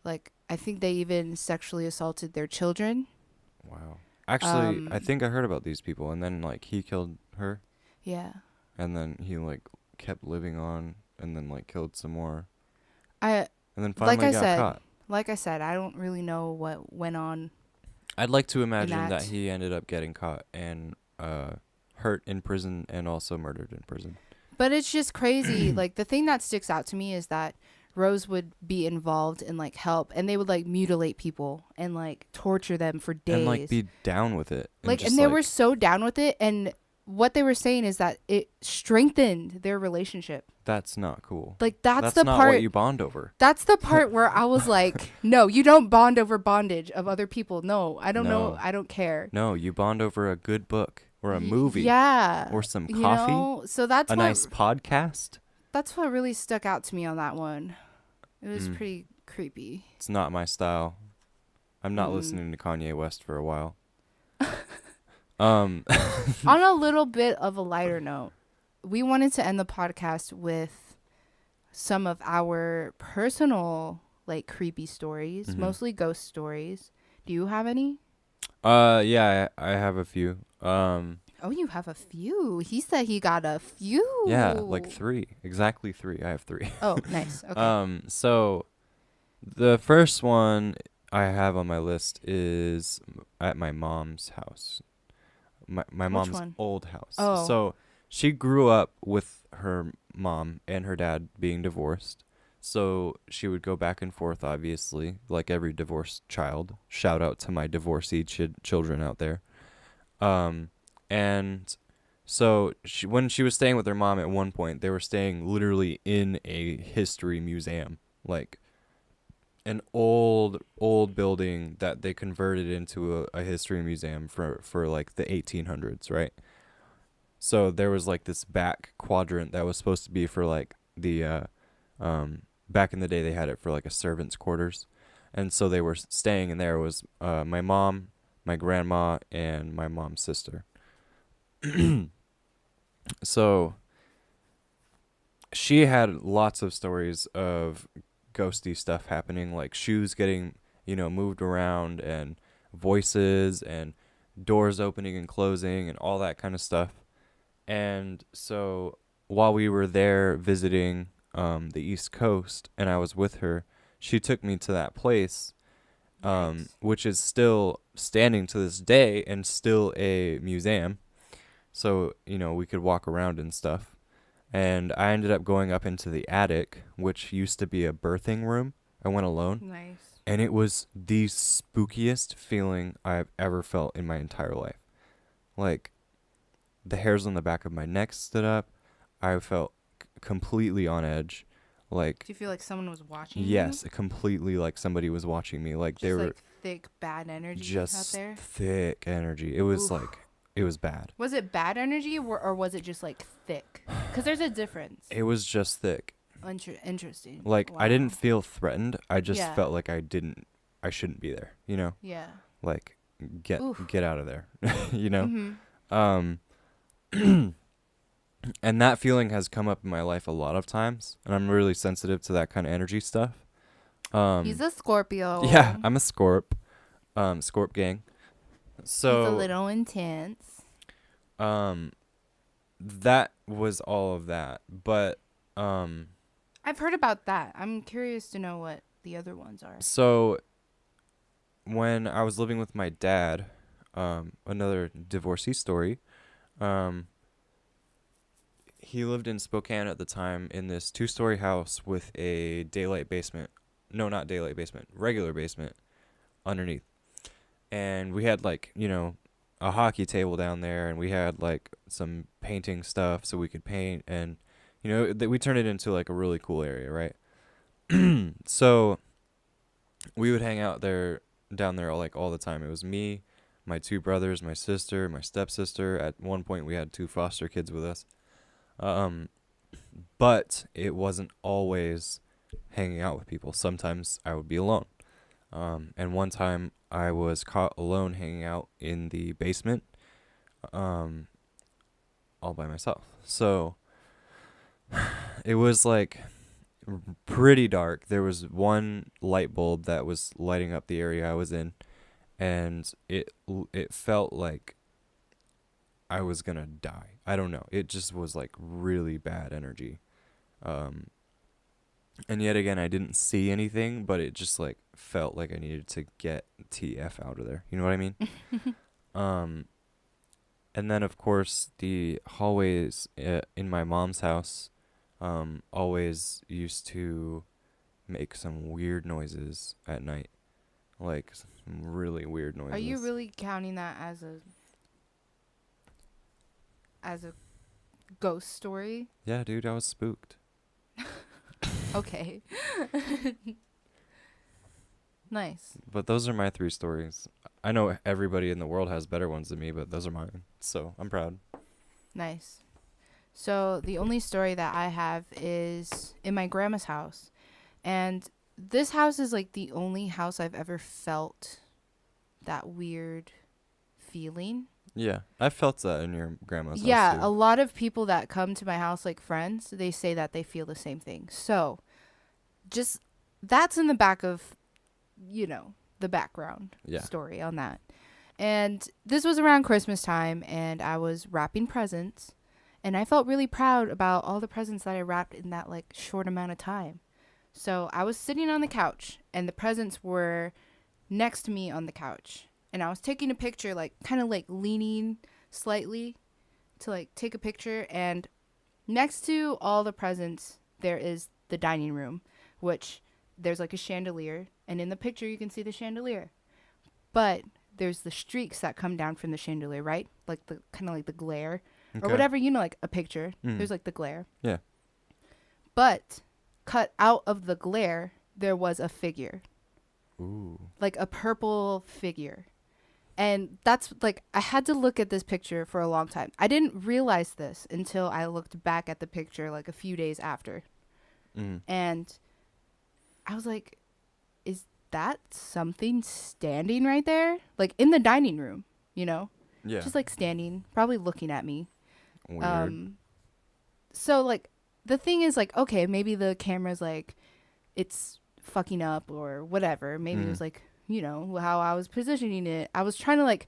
like, I think they even sexually assaulted their children. Wow. Actually, I think I heard about these people, and then like he killed her, Yeah. and then he like kept living on, and then like killed some more, I and then Like finally I got said, caught. like I said, I don't really know what went on. I'd like to imagine that that. he ended up getting caught and hurt in prison and also murdered in prison. But it's just crazy. Like, the thing that sticks out to me is that Rose would be involved in like help, and they would like mutilate people and like torture them for days. And like be down with it. like, just, and they were so down with it. And what they were saying is that it strengthened their relationship. That's not cool. Like, that's the not part. what you bond over. That's the part where I was like, no, you don't bond over bondage of other people. No, I don't know. No. I don't care. No, you bond over a good book or a movie. Yeah. Or some You coffee. know? So that's A what, nice podcast. that's what really stuck out to me on that one. It was Mm. pretty creepy. It's not my style. I'm not Mm. listening to Kanye West for a while. On On a little bit of a lighter note, we wanted to end the podcast with some of our personal like creepy stories, Mhm. mostly ghost stories. Do you have any? yeah, I have a few. Oh, you have a few. He said he got a few. Yeah, like 3. Exactly 3. I have 3. Oh, nice. Okay. So the first one I have on my list is at my mom's house. My Which mom's one? old house. Oh. So she grew up with her mom and her dad being divorced. So she would go back and forth, obviously, like every divorced child. Shout out to my divorcee children out there. And so when she was staying with her mom at one point, they were staying literally in a history museum, like an old building that they converted into a history museum for like the 1800s, right? So there was like this back quadrant that was supposed to be for like the back in the day they had it for like a servant's quarters. and so they were staying in there. It was my mom, my grandma, and my mom's sister. So she had lots of stories of ghosty stuff happening, like shoes getting, moved around, and voices, and doors opening and closing, and all that kind of stuff. And so while we were there visiting the East Coast and I was with her, she took me to that place, Nice. which is still standing to this day and still a museum. So, we could walk around and stuff. And I ended up going up into the attic, which used to be a birthing room. I went alone. Nice. And it was the spookiest feeling I've ever felt in my entire life. Like, the hairs on the back of my neck stood up. I felt completely on edge. Like, Do you feel like someone was watching you? yes, completely like somebody was watching me. Like, they Just were like thick bad energy out just there. thick energy. It was Oof. like, it was bad. Was it bad energy or was it just like thick? Because there's a difference. It was just thick. Interesting. Like, I Wow. didn't feel threatened. I just Yeah. felt like I shouldn't be there, Yeah. Like, get Oof. get out of there, you know? Mm-hmm. Um and that feeling has come up in my life a lot of times, and I'm really sensitive to that kind of energy stuff. He's a Scorpio. Yeah, I'm a Scorp. Scorp gang. So He's a little intense. that was all of that. But I've heard about that. I'm curious to know what the other ones are. so when I was living with my dad, another divorcee story, he lived in Spokane at the time in this 2-story house with a daylight basement. No, not daylight basement, regular basement underneath. And we had like, a hockey table down there, and we had like some painting stuff so we could paint, and we turned it into like a really cool area, right? So we would hang out there down there like all the time. It was me, my 2 brothers, my sister, my stepsister. At one point we had 2 foster kids with us. But it wasn't always hanging out with people. Sometimes I would be alone. And one time I was caught alone hanging out in the basement, all by myself. So it was like pretty dark. There was one light bulb that was lighting up the area I was in, and it felt like I was gonna die. I don't know. It just was like really bad energy. And yet again, I didn't see anything, but it just like felt like I needed to get TF out of there. You know what I mean? And then of course the hallways in my mom's house always used to make some weird noises at night, like some really weird noises. Are you really counting that as a ghost story? Yeah, dude, I was spooked. Okay. Nice. But those are my 3 stories. I know everybody in the world has better ones than me, but those are mine. So I'm proud. Nice. So the only story that I have is in my grandma's house. And this house is like the only house I've ever felt that weird feeling. Yeah, I felt that in your grandma's Yeah, house a too. lot of people that come to my house, like friends, they say that they feel the same thing. So just that's in the back of, the background Yeah. story on that. And this was around Christmas time, and I was wrapping presents, and I felt really proud about all the presents that I wrapped in that like short amount of time. So I was sitting on the couch, and the presents were next to me on the couch, and I was taking a picture, like kind of like leaning slightly to like take a picture, and next to all the presents there is the dining room, which there's like a chandelier, and in the picture you can see the chandelier, but there's the streaks that come down from the chandelier, right? Like the kind of like the glare or whatever, like a picture. There's like the glare. Yeah. But cut out of the glare, there was a figure, Ooh. like a purple figure. And that's like, I had to look at this picture for a long time. I didn't realize this until I looked back at the picture like a few days after. Mm. And I was like, that's something standing right there, like in the dining room, you know, Yeah. just like standing, probably looking at me. Weird. So like the thing is like, okay, maybe the camera's like it's fucking up or whatever. Maybe it was like, you know, how I was positioning it. I was trying to like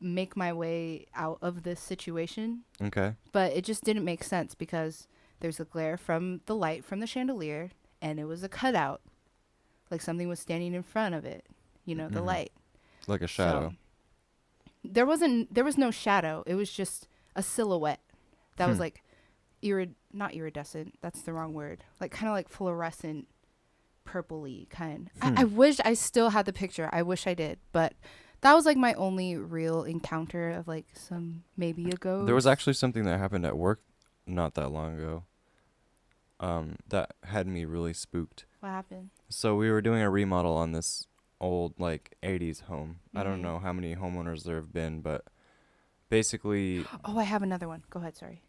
make my way out of this situation, Okay. but it just didn't make sense because there's a glare from the light from the chandelier and it was a cutout. Like something was standing in front of it, you know, the light. Like a shadow. So there was no shadow. It was just a silhouette that was like not iridescent. That's the wrong word. Like kind of like fluorescent, purpley kind. I wish I still had the picture. I wish I did, but that was like my only real encounter of like some maybe a ghost. There was actually something that happened at work not that long ago. That had me really spooked. What happened? So we were doing a remodel on this old like 80s home. I don't know how many homeowners there have been, but basically Oh, I have another one. Go ahead, sorry.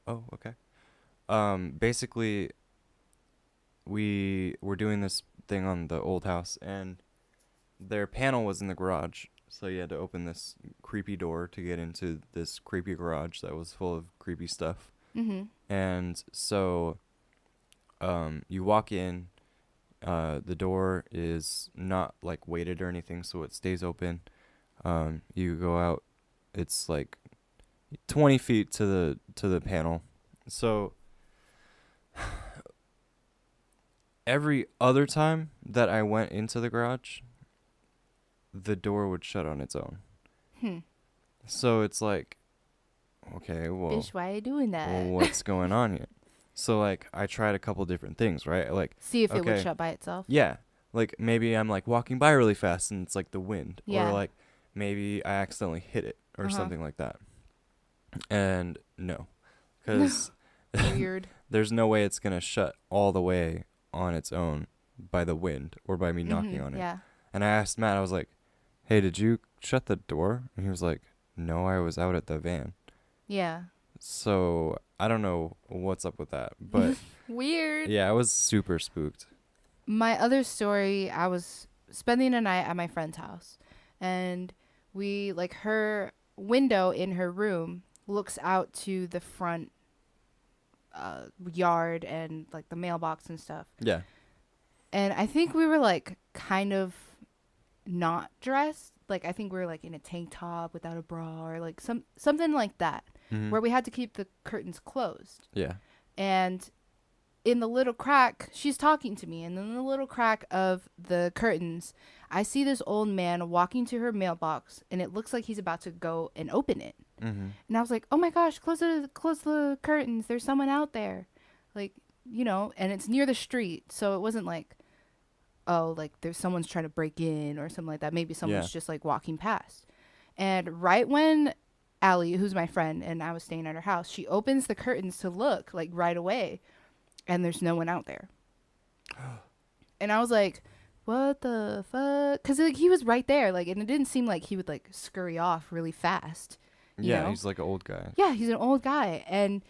Oh, okay. Basically we were doing this thing on the old house and their panel was in the garage. So you had to open this creepy door to get into this creepy garage that was full of creepy stuff. And so you walk in, the door is not like weighted or anything, so it stays open. You go out, it's like 20 feet to the panel. So every other time that I went into the garage, the door would shut on its own. So it's like, okay, well, Bitch, why are you doing that? well, what's going on here? So like I tried a couple different things, right? Like See if it would okay, shut by itself. yeah, like maybe I'm like walking by really fast and it's like the wind, Yeah. or like maybe I accidentally hit it or something like that. And no, because Weird. there's no way it's gonna shut all the way on its own by the wind or by me knocking on it. Yeah. And I asked Matt, I was like, "Hey, did you shut the door?" And he was like, "No, I was out at the van." Yeah. So I don't know what's up with that, but Weird. yeah, I was super spooked. My other story, I was spending a night at my friend's house, and we like her window in her room looks out to the front yard and like the mailbox and stuff. Yeah. And I think we were like kind of not dressed. Like I think we were like in a tank top without a bra or like something like that, where we had to keep the curtains closed. Yeah. And in the little crack, she's talking to me, and in the little crack of the curtains, I see this old man walking to her mailbox, and it looks like he's about to go and open it. And I was like, "Oh my gosh, close the curtains. There's someone out there," like, you know. And it's near the street, so it wasn't like, oh, like there's someone's trying to break in or something like that. Maybe someone's just like walking past. And right when Allie, who's my friend, and I was staying at her house, she opens the curtains to look like right away. And there's no one out there. And I was like, what the fuck? Because like, he was right there. Like, and it didn't seem like he would like scurry off really fast. You know? He's like an old guy. Yeah, he's an old guy. And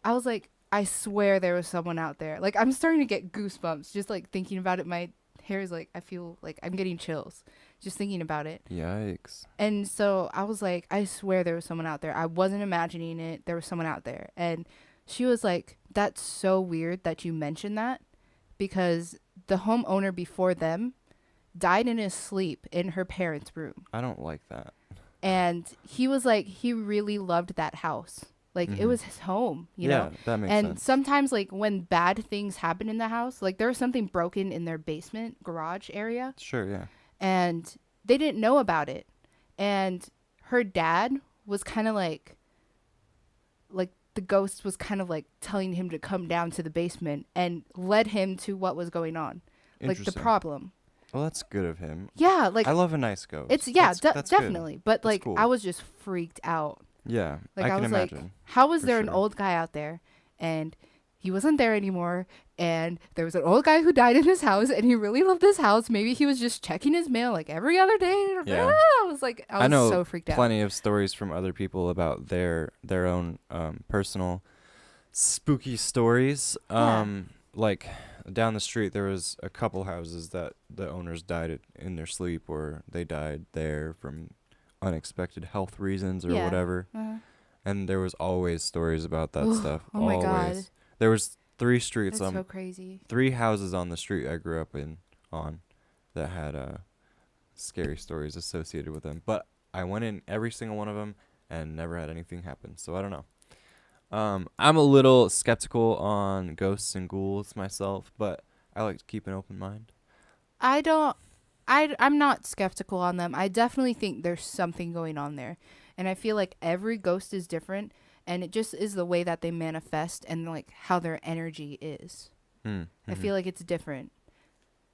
I was like, I swear there was someone out there. Like, I'm starting to get goosebumps just like thinking about it. My hair is like, I feel like I'm getting chills just thinking about it. Yikes. And so I was like, I swear there was someone out there. I wasn't imagining it. There was someone out there. And she was like, that's so weird that you mentioned that, because the homeowner before them died in his sleep in her parents' room. I don't like that. And he was like, he really loved that house. Like, it was his home, you know? Yeah, that makes and sense. sometimes, like, when bad things happen in the house, like, there was something broken in their basement garage area. Sure, yeah. And they didn't know about it. And her dad was kind of like the ghost was kind of like telling him to come down to the basement and led him to what was going on, like the problem. Well, that's good of him. Yeah, like I love a nice ghost. it's that's definitely good. But like, cool. I was just freaked out. Yeah, like I can was imagine. Like, how was there an old guy out there, and he wasn't there anymore, and there was an old guy who died in his house, and he really loved this house. Maybe he was just checking his mail like every other day. Yeah. I was know so freaked out. Plenty of stories from other people about their own personal spooky stories. like down the street there was a couple houses that the owners died in their sleep, or they died there from unexpected health reasons or Yeah. whatever. And there was always stories about that Ooh, stuff. oh my God. Always. There was three streets, That's so crazy. 3 houses on the street I grew up on that had scary stories associated with them. But I went in every single one of them and never had anything happen. So I don't know. I'm a little skeptical on ghosts and ghouls myself, but I like to keep an open mind. I don't. I'm not skeptical on them. I definitely think there's something going on there, and I feel like every ghost is different, and it just is the way that they manifest and like how their energy is. I feel like it's different.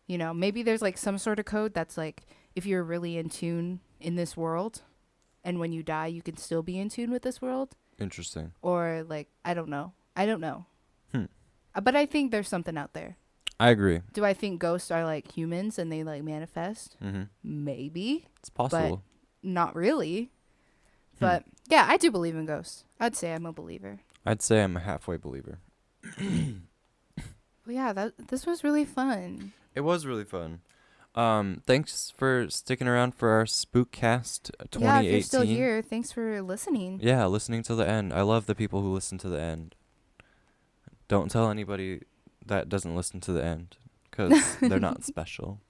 You know, maybe there's like some sort of code that's like if you're really in tune in this world, and when you die, you can still be in tune with this world. Interesting. Or like I don't know. Hmm. But I think there's something out there. I agree. Do I think ghosts are like humans and they like manifest? Mm-hmm. Maybe, It's possible. not really. But yeah, I do believe in ghosts. I'd say I'm a believer. I'd say I'm a halfway believer. Well, yeah, this was really fun. It was really fun. Thanks for sticking around for our Spook-cast 2018. Yeah, if you're still here, thanks for listening. Yeah, listening to the end. I love the people who listen to the end. Don't tell anybody that doesn't listen to the end, because they're not special.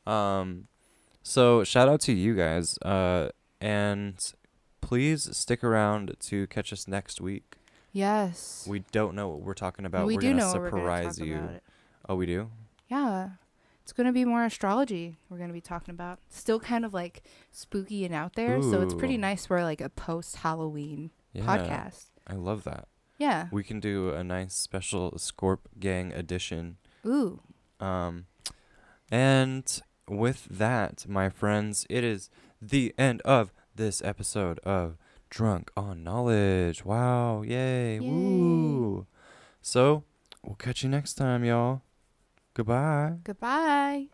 So shout out to you guys. And please stick around to catch us next week. Yes. We don't know what we're talking about. We We're do gonna know what we're gonna surprise talk you. about. Oh, we do? Yeah. It's going to be more astrology we're going to be talking about. Still kind of like spooky and out there. So it's pretty Ooh. nice for like a post-Halloween podcast. I love that. Yeah. We can do a nice special Scorp Gang edition. Ooh. And with that, my friends, it is the end of this episode of Drunk on Knowledge. Wow. Yay. Woo. So, we'll catch you next time, y'all. Goodbye. Goodbye.